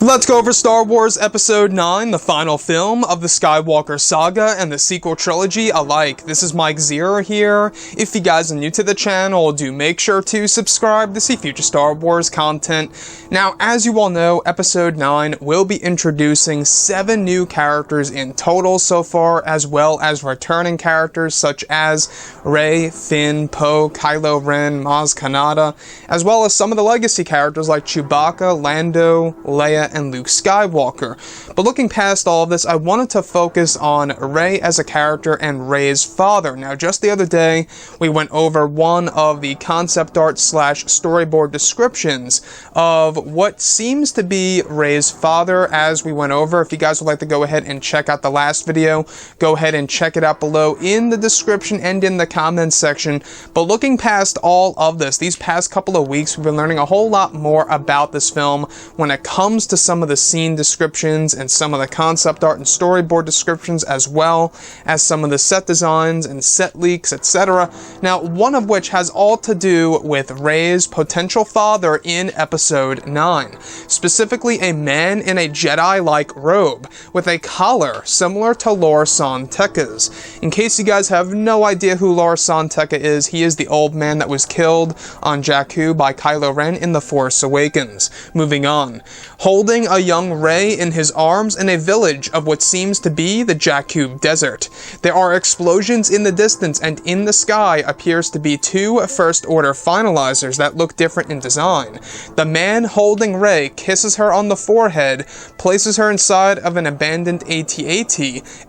Let's go over Star Wars Episode 9, the final film of the Skywalker saga and the sequel trilogy alike. This is Mike Zero here. If you guys are new to the channel, do make sure to subscribe to see future Star Wars content. Now, as you all know, Episode 9 will be introducing 7 new characters in total so far, as well as returning characters such as Rey, Finn, Poe, Kylo Ren, Maz Kanata, as well as some of the legacy characters like Chewbacca, Lando, Leia, and Luke Skywalker. But looking past all of this, I wanted to focus on Rey as a character and Rey's father. Now, just the other day, we went over one of the concept art / storyboard descriptions of what seems to be Rey's father as we went over. If you guys would like to go ahead and check out the last video, go ahead and check it out below in the description and in the comments section. But looking past all of this, these past couple of weeks, we've been learning a whole lot more about this film when it comes to some of the scene descriptions and some of the concept art and storyboard descriptions, as well as some of the set designs and set leaks, etc. Now, one of which has all to do with Rey's potential father in Episode 9. Specifically, a man in a Jedi-like robe with a collar similar to Lor San Tekka's. In case you guys have no idea who Lor San Tekka is, he is the old man that was killed on Jakku by Kylo Ren in The Force Awakens. Moving on. Holding a young Rey in his arms in a village of what seems to be the Jakku Desert. There are explosions in the distance, and in the sky appears to be 2 First Order finalizers that look different in design. The man holding Rey kisses her on the forehead, places her inside of an abandoned AT-AT,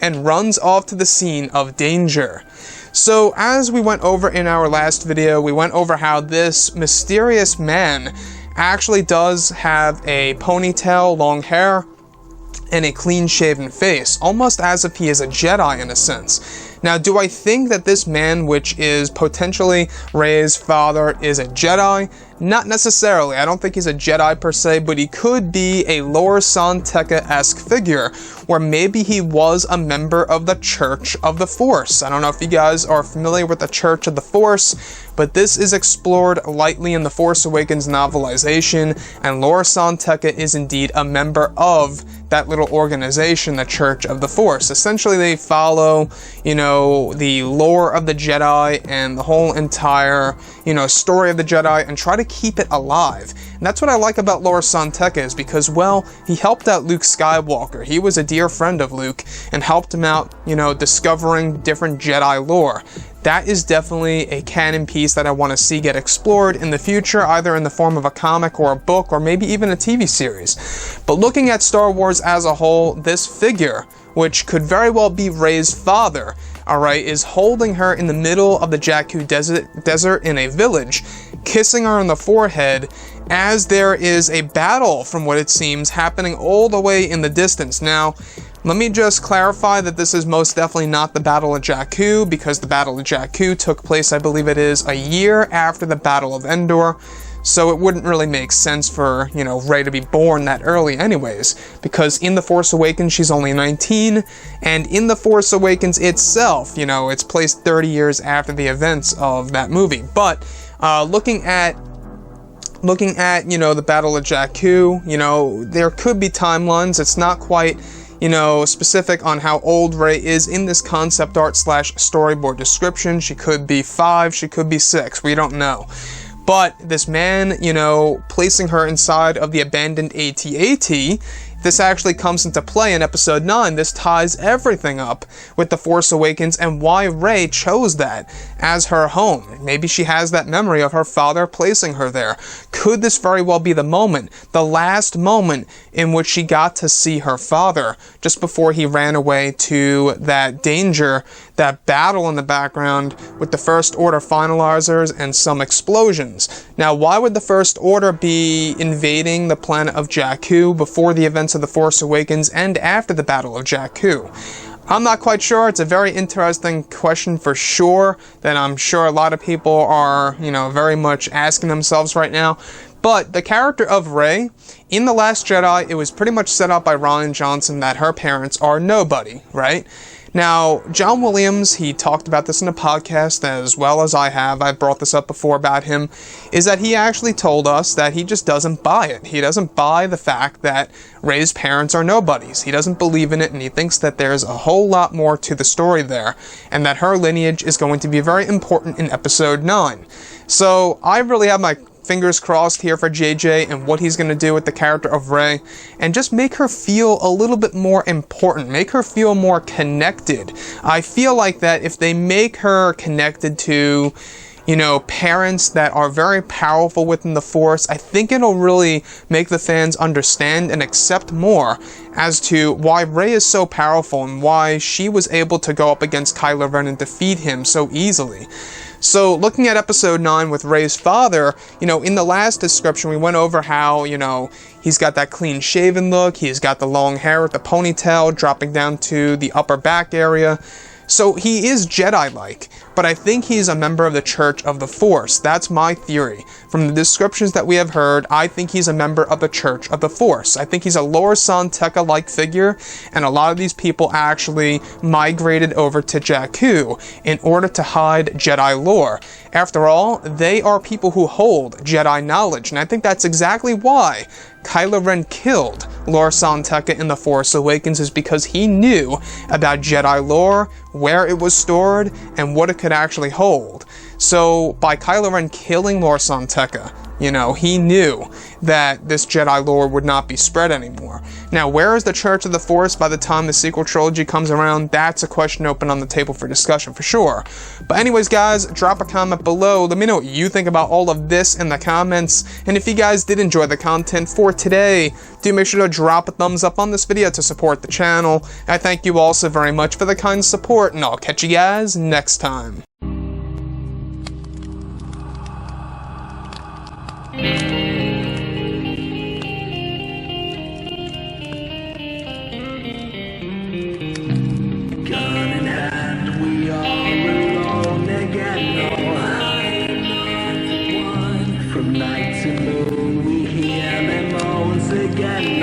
and runs off to the scene of danger. So, as we went over in our last video, we went over how this mysterious man actually does have a ponytail, long hair, and a clean-shaven face, almost as if he is a Jedi in a sense. Now, do I think that this man, which is potentially Rey's father, is a Jedi? Not necessarily. I don't think he's a Jedi per se, but he could be a Lor San Tekka-esque figure, where maybe he was a member of the Church of the Force. I don't know if you guys are familiar with the Church of the Force, but this is explored lightly in the Force Awakens novelization, and Lor San Tekka is indeed a member of that little organization, the Church of the Force. Essentially, they follow, the lore of the Jedi and the whole entire, story of the Jedi and try to keep it alive. And that's what I like about Lor San Tekka, is because, well, he helped out Luke Skywalker. He was a dear friend of Luke and helped him out, discovering different Jedi lore. That is definitely a canon piece that I want to see get explored in the future, either in the form of a comic or a book or maybe even a TV series. But looking at Star Wars as a whole, this figure, which could very well be Rey's father, is holding her in the middle of the Jakku desert in a village, kissing her on the forehead, as there is a battle, from what it seems, happening all the way in the distance. Now, let me just clarify that this is most definitely not the Battle of Jakku, because the Battle of Jakku took place, I believe it is, a year after the Battle of Endor. So it wouldn't really make sense for, Rey to be born that early anyways, because in The Force Awakens she's only 19, and in The Force Awakens itself, it's placed 30 years after the events of that movie. But looking at the Battle of Jakku, there could be timelines. It's not quite specific on how old Rey is in this concept art / storyboard description. She could be 5, she could be 6, we don't know. But this man, placing her inside of the abandoned AT-AT, this actually comes into play in Episode 9. This ties everything up with The Force Awakens and why Rey chose that as her home. Maybe she has that memory of her father placing her there. Could this very well be the moment, the last moment in which she got to see her father just before he ran away to that danger, that battle in the background with the First Order finalizers and some explosions? Now, why would the First Order be invading the planet of Jakku before the events of The Force Awakens and after the Battle of Jakku? I'm not quite sure. It's a very interesting question for sure, that I'm sure a lot of people are, very much asking themselves right now. But the character of Rey, in The Last Jedi, it was pretty much set up by Rian Johnson that her parents are nobody, right? Now, John Williams, he talked about this in a podcast as well as I have. I've brought this up before about him, is that he actually told us that he just doesn't buy it. He doesn't buy the fact that Rey's parents are nobodies. He doesn't believe in it, and he thinks that there's a whole lot more to the story there, and that her lineage is going to be very important in episode 9. So, I really have my fingers crossed here for JJ and what he's going to do with the character of Rey, and just make her feel a little bit more important, make her feel more connected. I feel like that if they make her connected to, you know, parents that are very powerful within the Force, I think it'll really make the fans understand and accept more as to why Rey is so powerful and why she was able to go up against Kylo Ren and defeat him so easily. So, looking at episode 9 with Rey's father, you know, in the last description, we went over how, you know, he's got that clean-shaven look, he's got the long hair with the ponytail dropping down to the upper back area. So, he is Jedi-like, but I think he's a member of the Church of the Force. That's my theory. From the descriptions that we have heard, I think he's a member of the Church of the Force. I think he's a Lor San Tekka-like figure, and a lot of these people actually migrated over to Jakku in order to hide Jedi lore. After all, they are people who hold Jedi knowledge, and I think that's exactly why Kylo Ren killed Lor San Tekka in The Force Awakens, is because he knew about Jedi lore, where it was stored, and what it could actually hold. So, by Kylo Ren killing Lor San Tekka, you know, he knew that this Jedi lore would not be spread anymore. Now, where is the Church of the Force by the time the sequel trilogy comes around? That's a question open on the table for discussion for sure. But anyways, guys, drop a comment below. Let me know what you think about all of this in the comments. And if you guys did enjoy the content for today, do make sure to drop a thumbs up on this video to support the channel. I thank you all so very much for the kind support, and I'll catch you guys next time. From night to moon, we hear them moans again.